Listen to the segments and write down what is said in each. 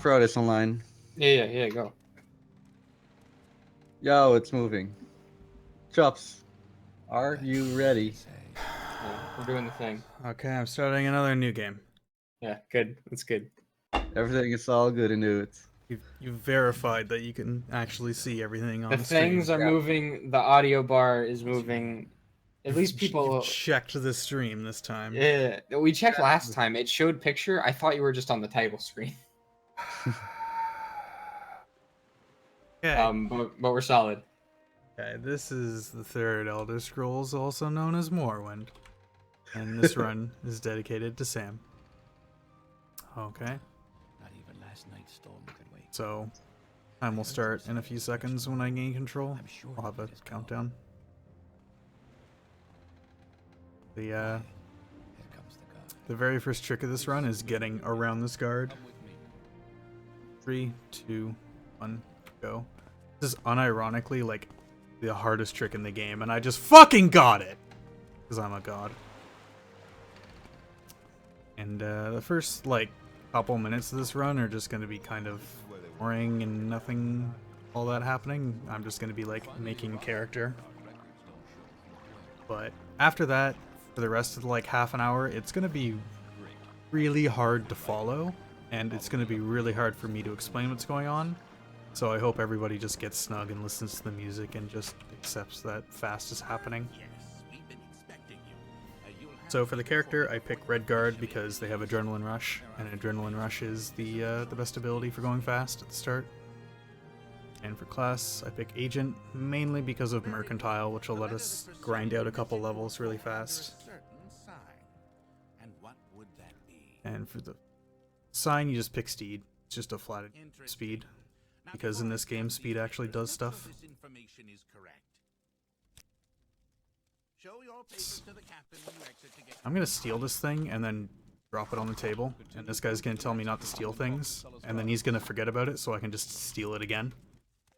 throw this online. Yeah, go. Yo, it's moving. Chops, are you ready? Yeah, we're doing the thing. Okay, I'm starting another new game. Yeah, good. That's good. Everything is all good and new. You've verified that you can actually see everything on The the stream. things are moving. The audio bar is moving. At least people. You've checked the stream this time. Yeah, we checked last time. It showed picture. I thought you were just on the title screen. Okay. But we're solid. Okay, this is the third Elder Scrolls, also known as Morrowind. And this run is dedicated to Sam. Okay. Not even last night's storm could wait. So, time will start in a few seconds when I gain control. I'll have a countdown. The very first trick of this run is getting around this guard. 3, 2, 1, go. This is unironically like the hardest trick in the game, and I just fucking got it! Because I'm a god. And the first, like, couple minutes of this run are just going to be kind of boring and nothing all that happening. I'm just going to be, like, making a character. But after that, for the rest of, like, half an hour, it's going to be really hard to follow, and it's going to be really hard for me to explain what's going on. So I hope everybody just gets snug and listens to the music and just accepts that fast is happening. So for the character, I pick Redguard because they have Adrenaline Rush, and Adrenaline Rush is the best ability for going fast at the start. And for class, I pick Agent, mainly because of Mercantile, which will let us grind out a couple levels really fast. And for the sign, you just pick Steed. It's just a flat speed, because in this game, speed actually does stuff. I'm gonna steal this thing and then drop it on the table, and this guy's gonna tell me not to steal things, and then he's gonna forget about it so I can just steal it again.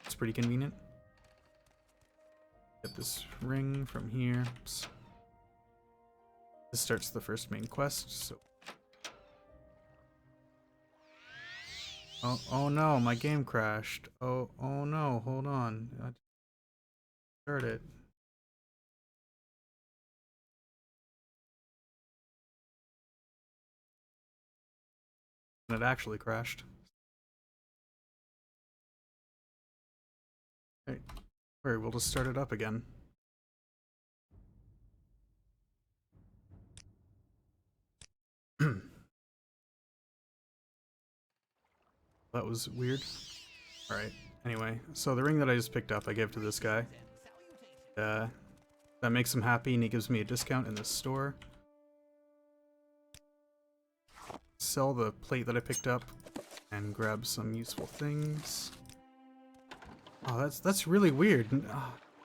It's pretty convenient. Get this ring from here. Oops. This starts the first main quest, so... Oh no, my game crashed. Oh no, hold on. Start it. And it actually crashed. Okay. Alright, we'll just start it up again. That was weird. Alright, anyway, so the ring that I just picked up I gave to this guy. That makes him happy and he gives me a discount in the store. Sell the plate that I picked up and grab some useful things. Oh, that's really weird.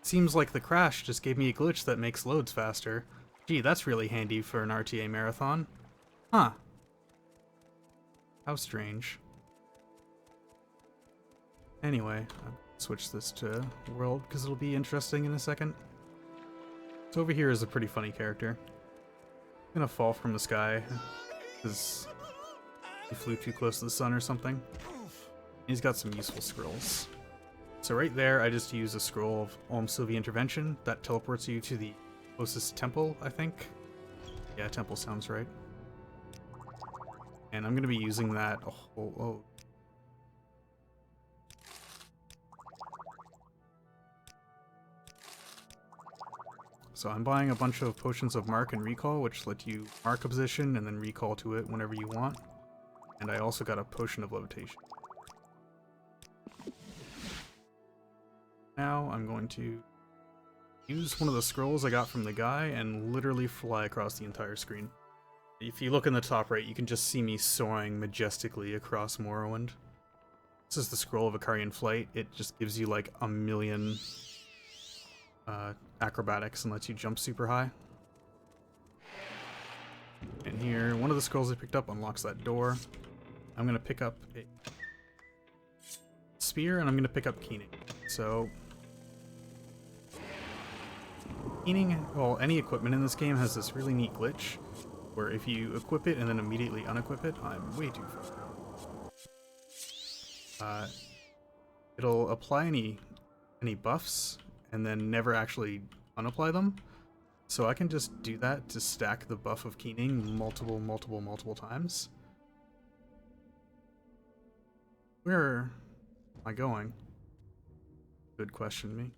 Seems like the crash just gave me a glitch that makes loads faster. Gee, that's really handy for an RTA marathon. Huh. How strange. Anyway, I'll switch this to world because it'll be interesting in a second. So over here is a pretty funny character. I'm gonna fall from the sky because he flew too close to the sun or something. He's got some useful scrolls. So right there, I just use a scroll of Om Sylvie Intervention that teleports you to the closest temple, I think. Yeah, temple sounds right. And I'm gonna be using that a whole... So I'm buying a bunch of potions of mark and recall, which let you mark a position and then recall to it whenever you want. And I also got a potion of levitation. Now I'm going to use one of the scrolls I got from the guy and literally fly across the entire screen. If you look in the top right, you can just see me soaring majestically across Morrowind. This is the Scroll of Icarian Flight. It just gives you like a million acrobatics and lets you jump super high. And here, one of the scrolls I picked up unlocks that door. I'm going to pick up a spear and I'm going to pick up keening. So, keening, well, any equipment in this game has this really neat glitch where if you equip it and then immediately unequip it, I'm way too far. it'll apply any buffs and then never actually unapply them. So I can just do that to stack the buff of keening multiple times. Where am I going? Good question, me.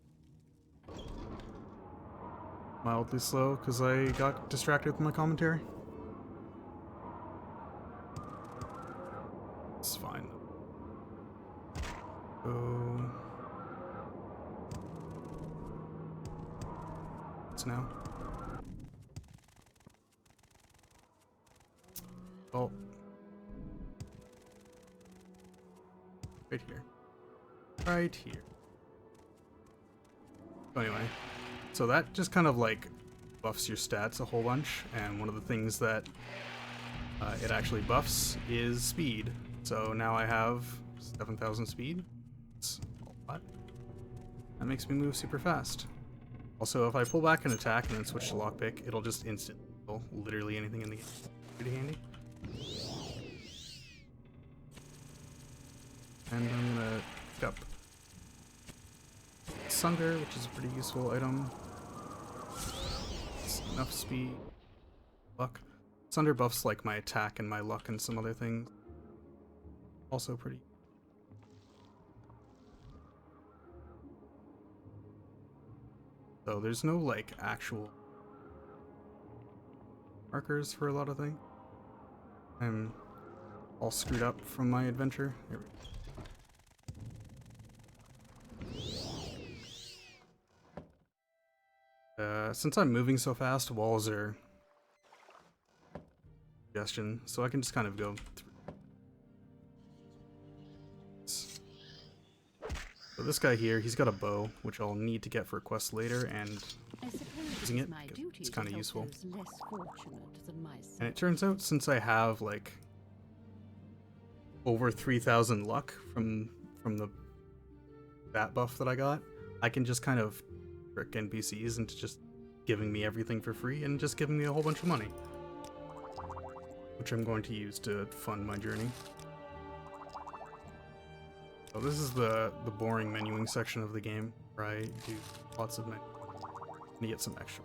Mildly slow because I got distracted with my commentary. It's fine. So it's now. Oh. Right here. Right here. Anyway, so that just kind of like buffs your stats a whole bunch, and one of the things that it actually buffs is speed. So now I have 7,000 speed. It's a lot. That makes me move super fast. Also, if I pull back an attack and then switch to lockpick, it'll just instantly kill literally anything in the game. Pretty handy. And I'm gonna pick up Sunder, which is a pretty useful item. It's enough speed. Luck. Sunder buffs like my attack and my luck and some other things. Also pretty. So there's no like actual markers for a lot of things. I'm all screwed up from my adventure. Here we go. Since I'm moving so fast, walls are suggestion, so I can just kind of go through. So this guy here, he's got a bow, which I'll need to get for a quest later, and using it, it's kind of useful. And it turns out, since I have like over 3,000 luck from that buff that I got, I can just kind of trick NPCs into just giving me everything for free and just giving me a whole bunch of money, which I'm going to use to fund my journey. So this is the boring menuing section of the game, where I do lots of menu to get some extra.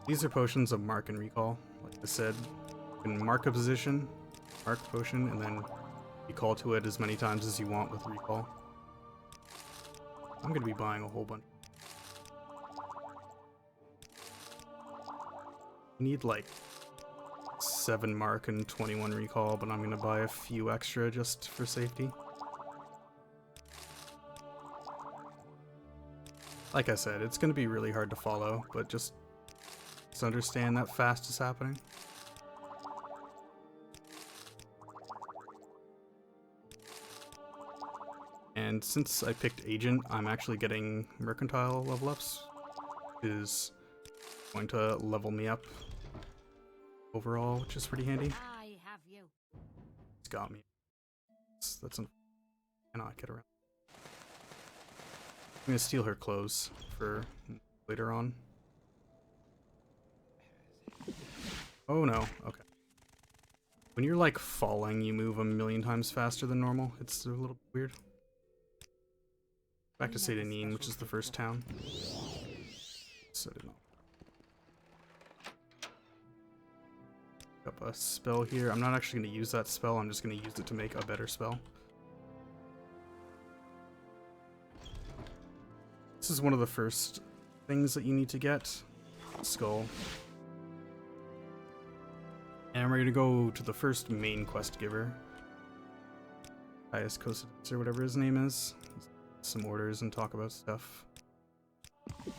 These are potions of mark and recall. Like I said, you can mark a position, mark potion, and then you call to it as many times as you want with recall. I'm going to be buying a whole bunch. I need like 7 mark and 21 recall, but I'm going to buy a few extra just for safety. Like I said, it's going to be really hard to follow, but just understand that fast is happening. And since I picked Agent, I'm actually getting Mercantile level ups, which is going to level me up overall, which is pretty handy. It's got me. That's cannot get around. I'm gonna steal her clothes for later on. Oh no, okay. When you're like falling, you move a million times faster than normal. It's a little weird. Back to Saint Denis, which is the first town. So did not. Pick up a spell here. I'm not actually going to use that spell. I'm just going to use it to make a better spell. This is one of the first things that you need to get. Skull. And we're going to go to the first main quest giver. Caius Cosidus, or whatever his name is. Some orders and talk about stuff. I'm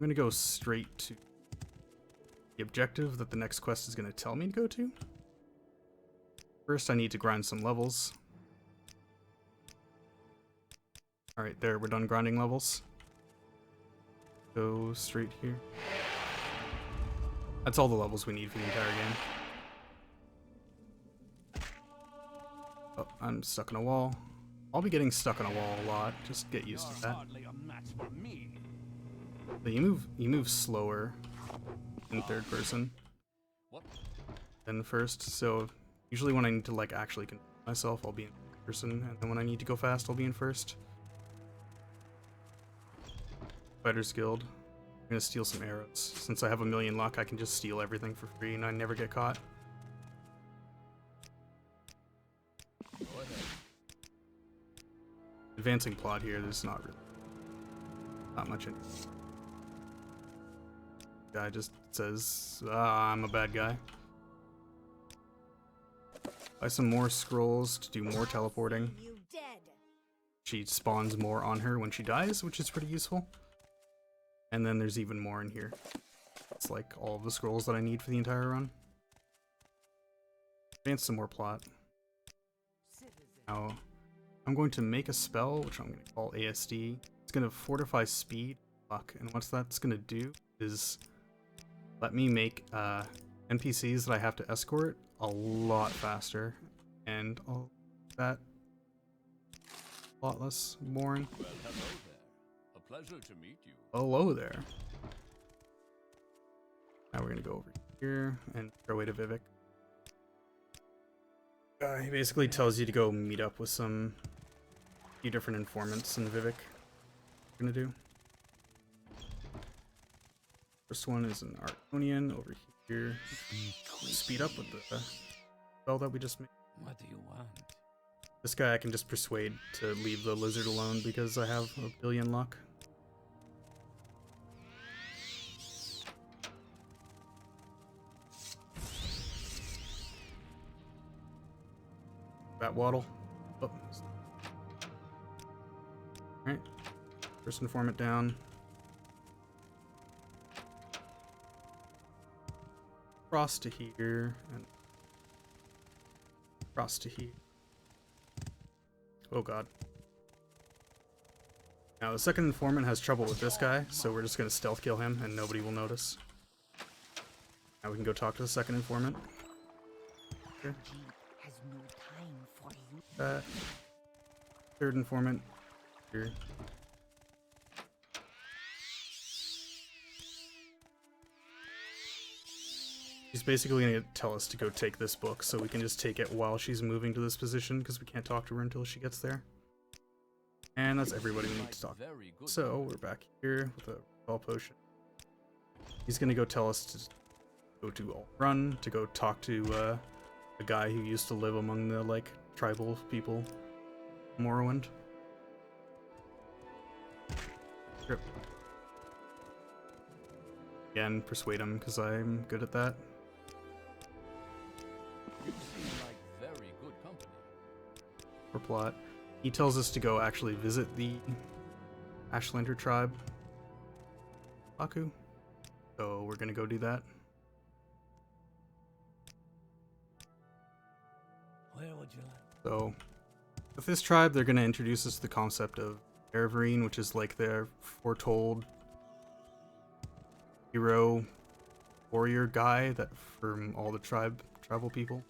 going to go straight to the objective that the next quest is going to tell me to go to. First, I need to grind some levels. Alright, there, we're done grinding levels. Go straight here. That's all the levels we need for the entire game. Oh, I'm stuck in a wall. I'll be getting stuck in a wall a lot. Just get used to that. But you move slower in third person. then first. So usually when I need to like actually control myself, I'll be in person, and then when I need to go fast, I'll be in first. Fighters Guild. I'm gonna steal some arrows. Since I have 1,000,000 luck, I can just steal everything for free and I never get caught. Advancing plot here, there's not much in it. Guy just says, I'm a bad guy. Buy some more scrolls to do more teleporting. She spawns more on her when she dies, which is pretty useful. And then there's even more in here. It's like all of the scrolls that I need for the entire run. Advance some more plot. Now, I'm going to make a spell, which I'm going to call ASD. It's going to fortify speed, luck, and what that's going to do is let me make NPCs that I have to escort a lot faster, and that a lot less boring. Well, hello there. A pleasure to meet you. Hello there. Now we're going to go over here and throw away to Vivek. He basically tells you to go meet up with few different informants in Vivek. We're gonna do. First one is an Arconian over here. Speed up with the spell that we just made. What do you want? This guy I can just persuade to leave the lizard alone because I have 1,000,000,000 luck. Bat waddle. Oh. Alright. First informant down. Cross to here and cross to here. Oh god. Now the second informant has trouble with this guy, so we're just gonna stealth kill him and nobody will notice. Now we can go talk to the second informant. Here. Third informant here. She's basically going to tell us to go take this book, so we can just take it while she's moving to this position, because we can't talk to her until she gets there. And that's everybody we need to talk to. So, we're back here with a ball potion. He's going to go tell us to go to Alt Run, to go talk to a guy who used to live among the, like, tribal people. Morrowind. Yep. Again, persuade him, because I'm good at that. You seem like very good company. For plot. He tells us to go actually visit the Ashlander tribe. Baku. So we're gonna go do that. Where would you like? So with this tribe, they're gonna introduce us to the concept of Erevarine, which is like their foretold hero warrior guy that from all the tribal people.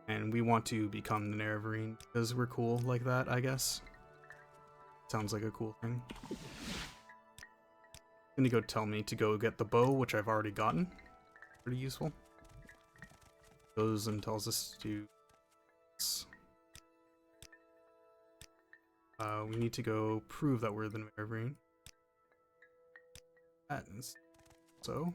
And we want to become the Erevarine because we're cool like that, I guess. Sounds like a cool thing. Gonna go tell me to go get the bow, which I've already gotten. Pretty useful. Goes and tells us to we need to go prove that we're the Erevarine. So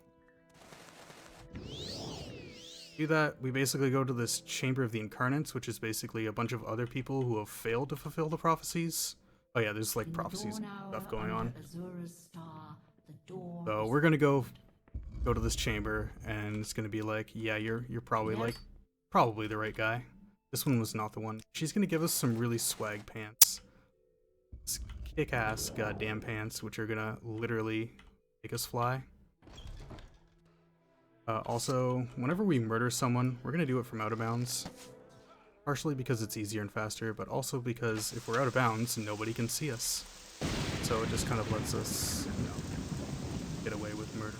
do that. We basically go to this Chamber of the Incarnates, which is basically a bunch of other people who have failed to fulfill the prophecies. Oh yeah, there's like prophecies and stuff going on. So we're gonna go to this chamber, and it's gonna be like, yeah, you're probably probably the right guy. This one was not the one. She's gonna give us some really swag pants. Kick-ass goddamn pants, which are gonna literally make us fly. Also, whenever we murder someone, we're gonna do it from out of bounds. Partially because it's easier and faster, but also because if we're out of bounds, nobody can see us. So it just kind of lets us, you know, get away with murder.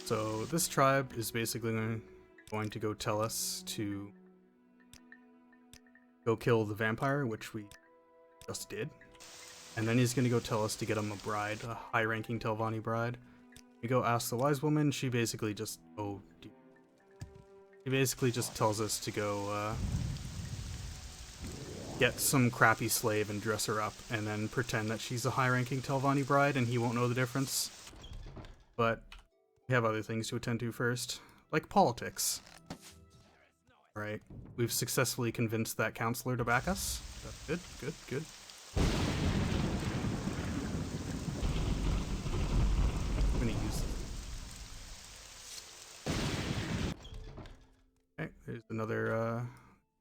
So this tribe is basically going to go tell us to go kill the vampire, which we just did. And then he's gonna go tell us to get him a bride, a high-ranking Telvanni bride. We go ask the wise woman. She basically just she basically just tells us to go get some crappy slave and dress her up, and then pretend that she's a high-ranking Telvanni bride, and he won't know the difference. But we have other things to attend to first, like politics. Right, we've successfully convinced that counselor to back us. That's good, good, good. I'm gonna use this. Okay, there's another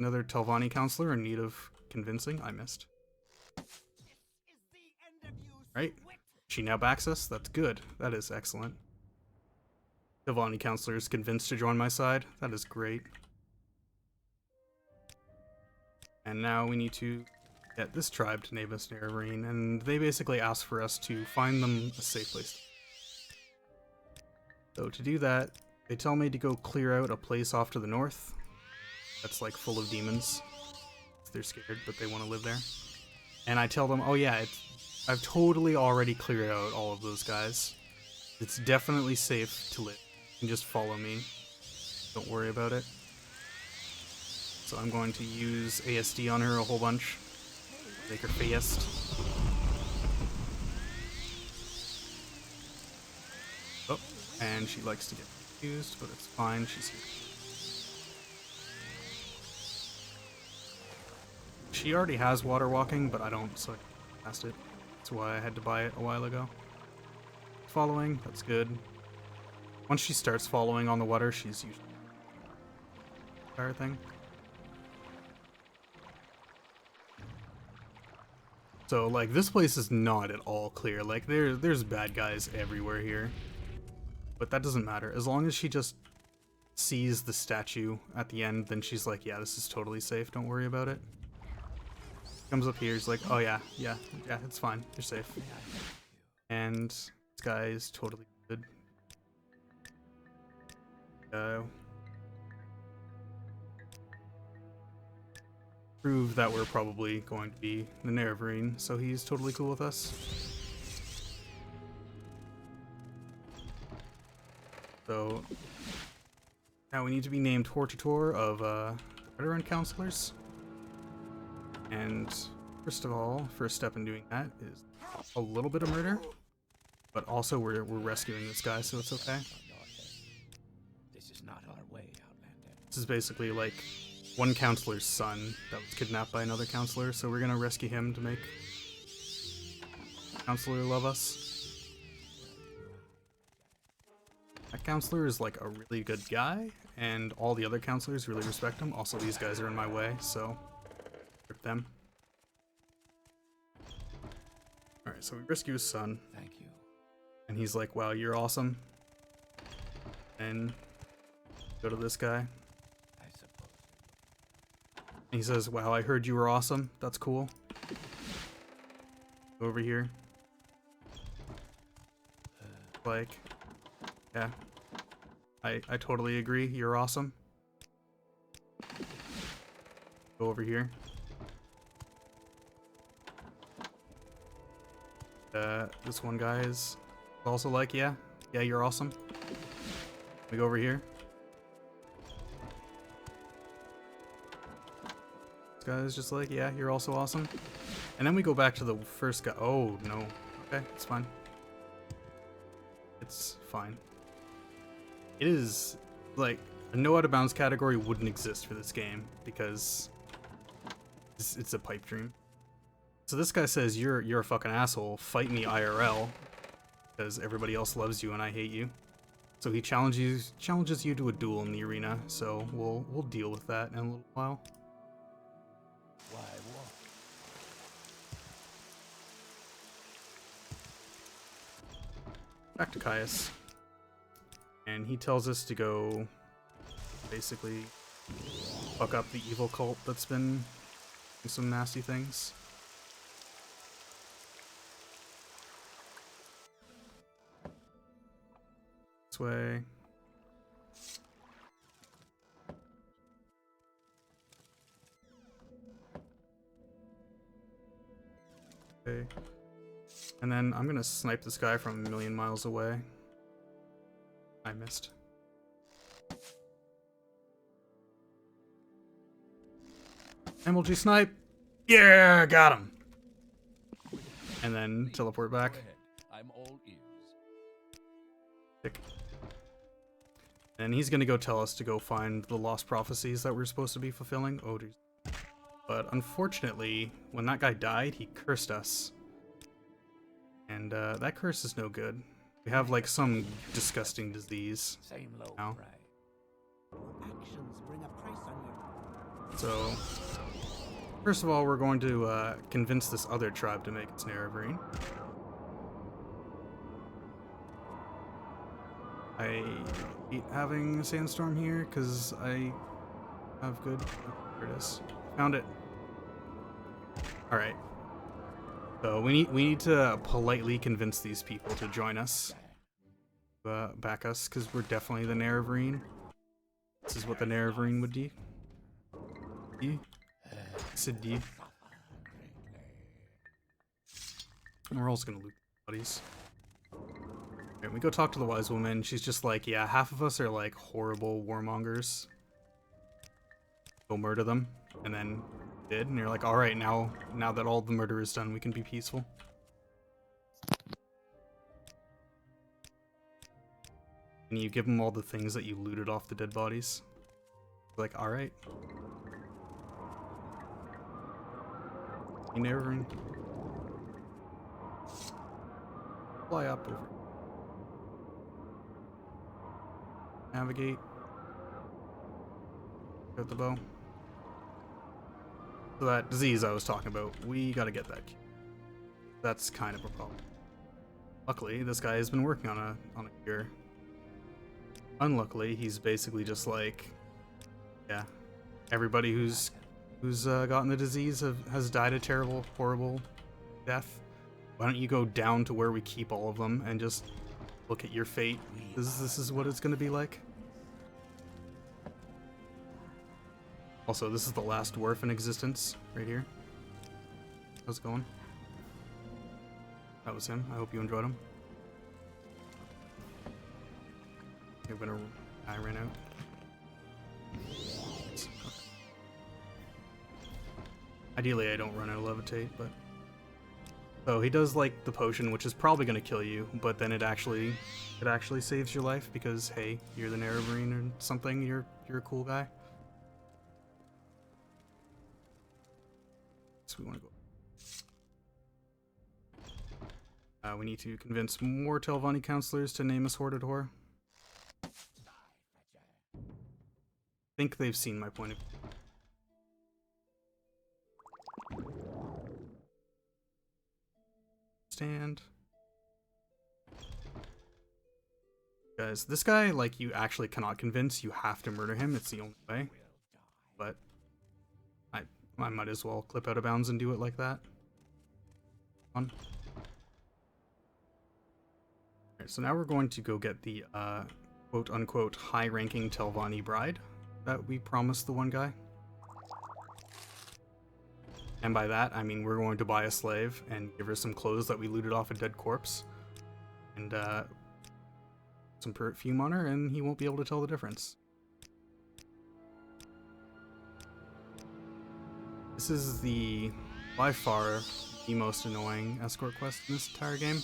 Telvanni counselor in need of convincing. I missed. Right, she now backs us. That's good. That is excellent. Telvanni counselor is convinced to join my side. That is great. And now we need to get this tribe to name us Nerevarine, and they basically ask for us to find them a safe place. So to do that, they tell me to go clear out a place off to the north that's like full of demons. They're scared, but they want to live there. And I tell them, oh yeah, I've totally already cleared out all of those guys. It's definitely safe to live. You can just follow me. Don't worry about it. So I'm going to use ASD on her a whole bunch. Make her fast. Oh, and she likes to get confused, but it's fine, she's here. She already has water walking, but I don't, so I passed it. That's why I had to buy it a while ago. Following, that's good. Once she starts following on the water, she's usually entire thing. So, like, this place is not at all clear. Like, there's bad guys everywhere here. But that doesn't matter. As long as she just sees the statue at the end, then she's like, yeah, this is totally safe. Don't worry about it. Comes up here, he's like, oh yeah, it's fine. You're safe. And this guy is totally good. Prove that we're probably going to be the Nerevarine, so he's totally cool with us. So now we need to be named Hortator of veteran counselors. And first of all, first step in doing that is a little bit of murder, but also we're rescuing this guy, so it's okay. This is not our way, Outlander. This is basically like one counselor's son that was kidnapped by another counselor, so we're gonna rescue him to make the counselor love us. That counselor is like a really good guy, and all the other counselors really respect him. Also, these guys are in my way, so rip them. Alright, so we rescue his son. Thank you. And he's like, wow, you're awesome. And go to this guy. I suppose. And he says, wow, I heard you were awesome. That's cool. Go over here. Like, yeah. I totally agree. You're awesome. Go over here. This one guy is also like, yeah, you're awesome. We go over here. This guy is just like, yeah, you're also awesome. And then we go back to the first guy. Oh, no. Okay, it's fine. It's fine. It is, like, a no out of bounds category wouldn't exist for this game because it's a pipe dream. So this guy says, you're a fucking asshole, fight me IRL, because everybody else loves you and I hate you. So he challenges you to a duel in the arena, so we'll deal with that in a little while. Why walk? Back to Caius. And he tells us to go basically fuck up the evil cult that's been doing some nasty things. This way. Okay. And then I'm gonna snipe this guy from a million miles away. I missed. MLG snipe! Yeah, got him! And then teleport back. Go ahead. I'm all ears. Tick. And he's gonna go tell us to go find the lost prophecies that we're supposed to be fulfilling. Oh, geez. But unfortunately, when that guy died, he cursed us. And that curse is no good. We have like some disgusting disease. Same low now. cry. Actions bring a price on you. So, first of all, we're going to convince this other tribe to make its Nerevarine. I hate having a sandstorm here because I have good. Oh, there it is. Found it. All right. So we need to politely convince these people to join us, back us, because we're definitely the Nerevarine. This is what the Nerevarine would do. Said D. And we're also gonna loot bodies. Alright, we go talk to the wise woman. She's just like, yeah, half of us are like horrible warmongers. Go murder them, and then did, and you're like, all right, now that all the murder is done, we can be peaceful. And you give them all the things that you looted off the dead bodies. Like, all right. You never fly up over. Navigate. Got the bow. So that disease I was talking about, we gotta get that. That's kind of a problem. Luckily, this guy has been working on a cure. Unluckily, he's basically just like, yeah, everybody who's gotten the disease has died a terrible, horrible death. Why don't you go down to where we keep all of them and just look at your fate? This is what it's gonna be like. Also, this is the last dwarf in existence, right here. How's it going? That was him. I hope you enjoyed him. I ran out. Okay. Ideally, I don't run out of levitate, but... So he does like the potion, which is probably going to kill you, but then it actually saves your life because, hey, you're the Nerevarine or something, you're a cool guy. So we want to go. We need to convince more Telvanni counselors to name us Hoarded Whore. I think they've seen my point of view. Stand. Guys, this guy, like, you actually cannot convince. You have to murder him. It's the only way. But I might as well clip out of bounds and do it like that. Alright, so now we're going to go get the quote-unquote high-ranking Telvanni bride that we promised the one guy. And by that, I mean we're going to buy a slave and give her some clothes that we looted off a dead corpse. And some perfume on her, and he won't be able to tell the difference. This is by far, the most annoying escort quest in this entire game.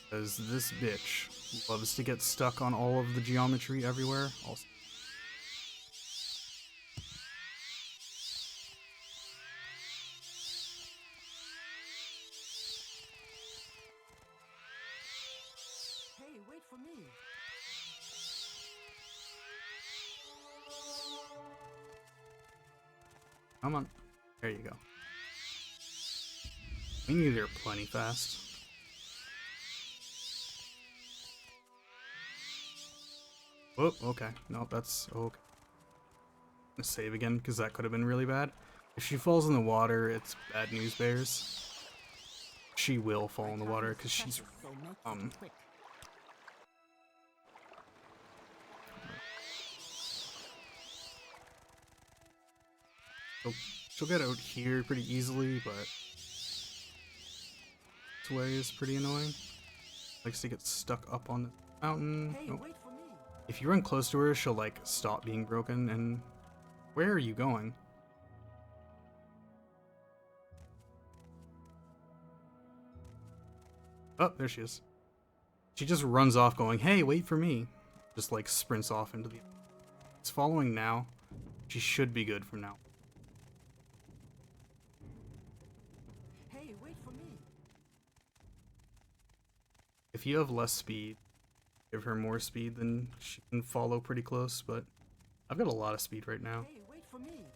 Because this bitch loves to get stuck on all of the geometry everywhere. Also. Hey, wait for me. Come on. There you go. We need her plenty fast. Oh, okay. No, that's okay. I'm gonna save again because that could have been really bad. If she falls in the water, it's bad news bears. She will fall in the water because she's she'll get out here pretty easily, but This way is pretty annoying. Likes to get stuck up on the mountain. Hey, Nope. wait for me. If you run close to her, she'll like stop being broken. And where are you going? Oh, there she is. She just runs off going, hey, wait for me. Just like sprints off into the... It's following now. She should be good from now. Hey, wait for me. If you have less speed, give her more speed, then she can follow pretty close, but I've got a lot of speed right now. Hey, wait for me.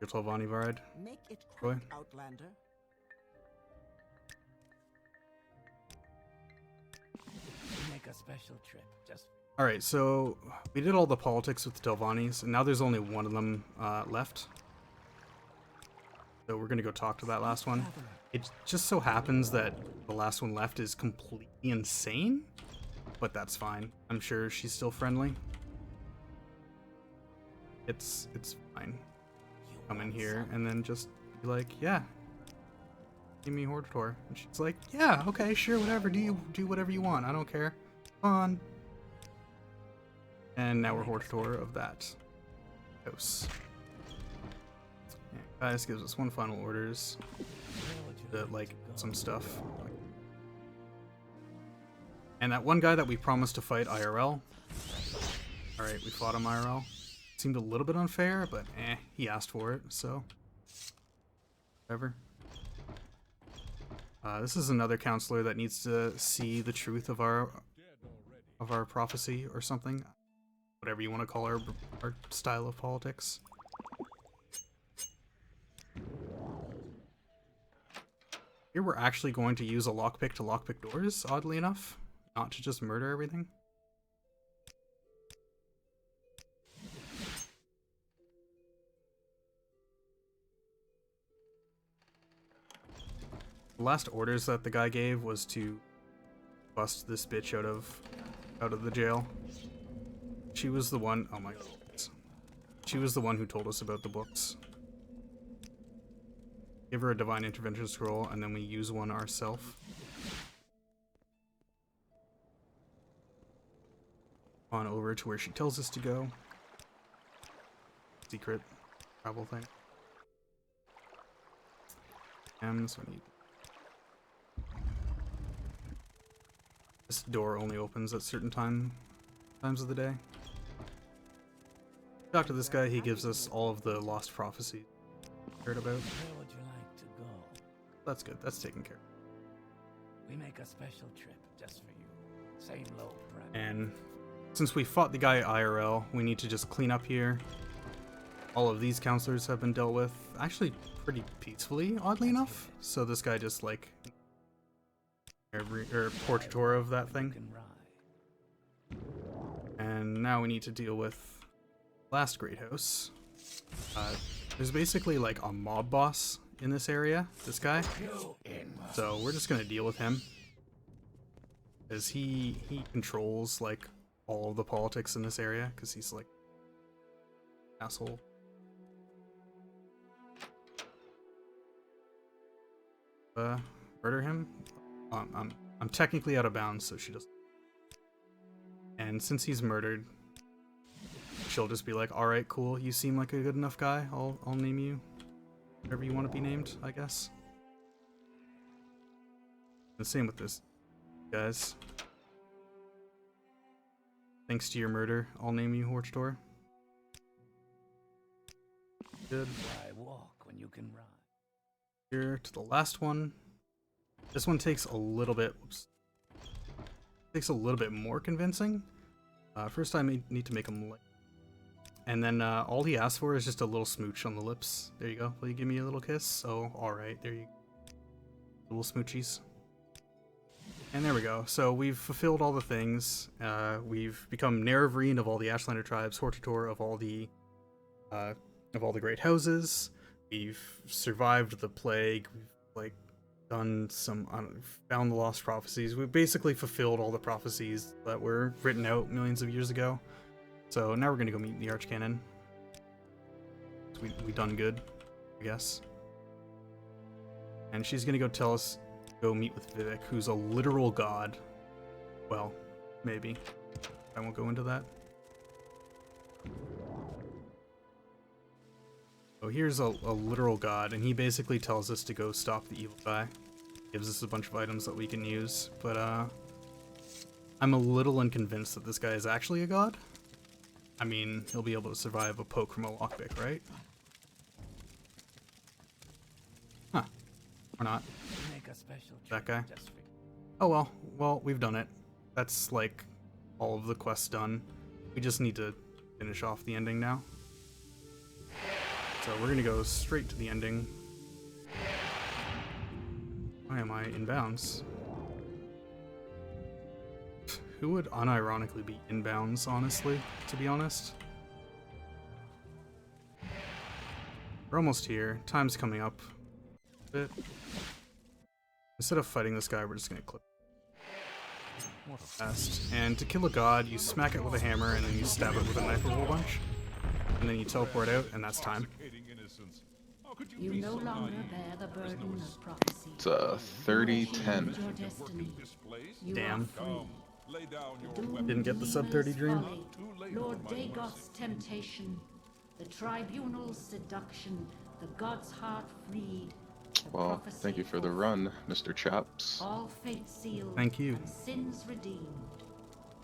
Your Tolvani Varide. Make it Roy? quick, Outlander. We make a special trip just Alright, so we did all the politics with the Telvannis, and now there's only one of them left. So we're gonna go talk to that last one. It just so happens that the last one left is completely insane, but that's fine. I'm sure she's still friendly. It's fine. Come in here and then just be like, yeah, give me Hortator. And she's like, yeah, okay, sure, whatever. Do whatever you want. I don't care. Fun. And now we're Hortator of that house. Yeah, Gaius gives us one final orders. Like some stuff. And that one guy that we promised to fight IRL. Alright, we fought him IRL. Seemed a little bit unfair, but he asked for it, so whatever. This is another counselor that needs to see the truth of our prophecy or something. Whatever you want to call our style of politics. Here we're actually going to use a lockpick to lockpick doors, oddly enough. Not to just murder everything. The last orders that the guy gave was to bust this bitch out of the jail. She was the one, oh my god. She was the one who told us about the books. Give her a divine intervention scroll, and then we use one ourselves. On over to where she tells us to go. Secret travel thing. So we need... This door only opens at certain times of the day. Talk to this guy, he gives us all of the lost prophecies heard about. where would you like to go? That's good, that's taken care of. We make a special trip just for you. Same low price. And since we fought the guy IRL, we need to just clean up here. All of these counselors have been dealt with, actually pretty peacefully, oddly enough. So this guy just like portraiture of that thing. Can ride. And now we need to deal with last great house. There's basically like a mob boss in this area, this guy. So we're just gonna deal with him. Because he controls like all of the politics in this area, because he's like asshole. Murder him? I'm technically out of bounds, so she doesn't. And since he's murdered, she'll just be like, "All right, cool. You seem like a good enough guy. I'll name you whatever you want to be named, I guess." The same with this, guys. Thanks to your murder, I'll name you Hortator. Good. Why walk when you can ride? Here to the last one. This one takes a little bit. Whoops. Takes a little bit more convincing. First, I need to make him lick. And then all he asks for is just a little smooch on the lips. There you go. Will you give me a little kiss? Oh, all right. There you go. Little smoochies. And there we go. So we've fulfilled all the things. We've become Nerevrine of all the Ashlander tribes, Hortator of all the great houses. We've survived the plague. We've like done some found the lost prophecies. We've basically fulfilled all the prophecies that were written out millions of years ago. So now we're gonna go meet the Archcanon. We done good, I guess. And she's gonna go tell us to go meet with Vivek, who's a literal god. Well, maybe. I won't go into that. So here's a literal god, and he basically tells us to go stop the evil guy. Gives us a bunch of items that we can use, but I'm a little unconvinced that this guy is actually a god. I mean, he'll be able to survive a poke from a lockpick, right? Huh. Or not. We make a special That trip guy? just for you. Oh well. Well, we've done it. That's like all of the quests done. We just need to finish off the ending now. So we're gonna go straight to the ending. Why am I in bounds? Who would unironically be inbounds, honestly, to be honest? We're almost here. Time's coming up a bit. Instead of fighting this guy, we're just gonna clip fast. And to kill a god, you smack it with a hammer, and then you stab it with a knife a whole bunch. And then you teleport out, and that's time. You no longer bear the burden of prophecy. It's a 30-10. Your destiny. You Damn. are free. The doom Didn't get the sub demon's 30 dream. folly, Lord Dagoth's temptation, the tribunal's seduction, the god's heart freed. the Well, prophecy thank you for the fulfilled. run, Mr. Chops. All fate sealed. Thank you. And sins redeemed.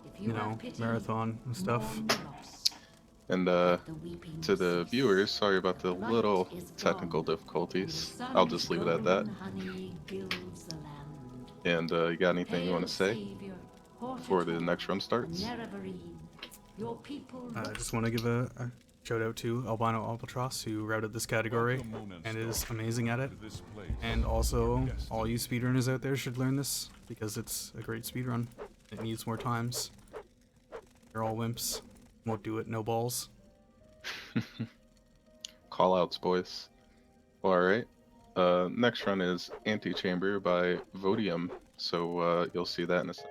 If You you have know, pity, marathon and stuff. mourn the loss. And The weeping to the cease. viewers, sorry about the Light little is technical gone, and difficulties. the I'll just leave it at that. sun's golden honey gilds the land. And you got anything you want to say Savior, before the Hortatoun, next run starts? Nerevarine, your people I look just want to give a shout out to Albino Albatross, who routed this category and is amazing at it. And also, all you speedrunners out there should learn this because it's a great speedrun. It needs more times. They're all wimps. Won't do it, no balls. Call outs, boys. Alright. Next run is Antechamber by Vodium, so you'll see that in a second.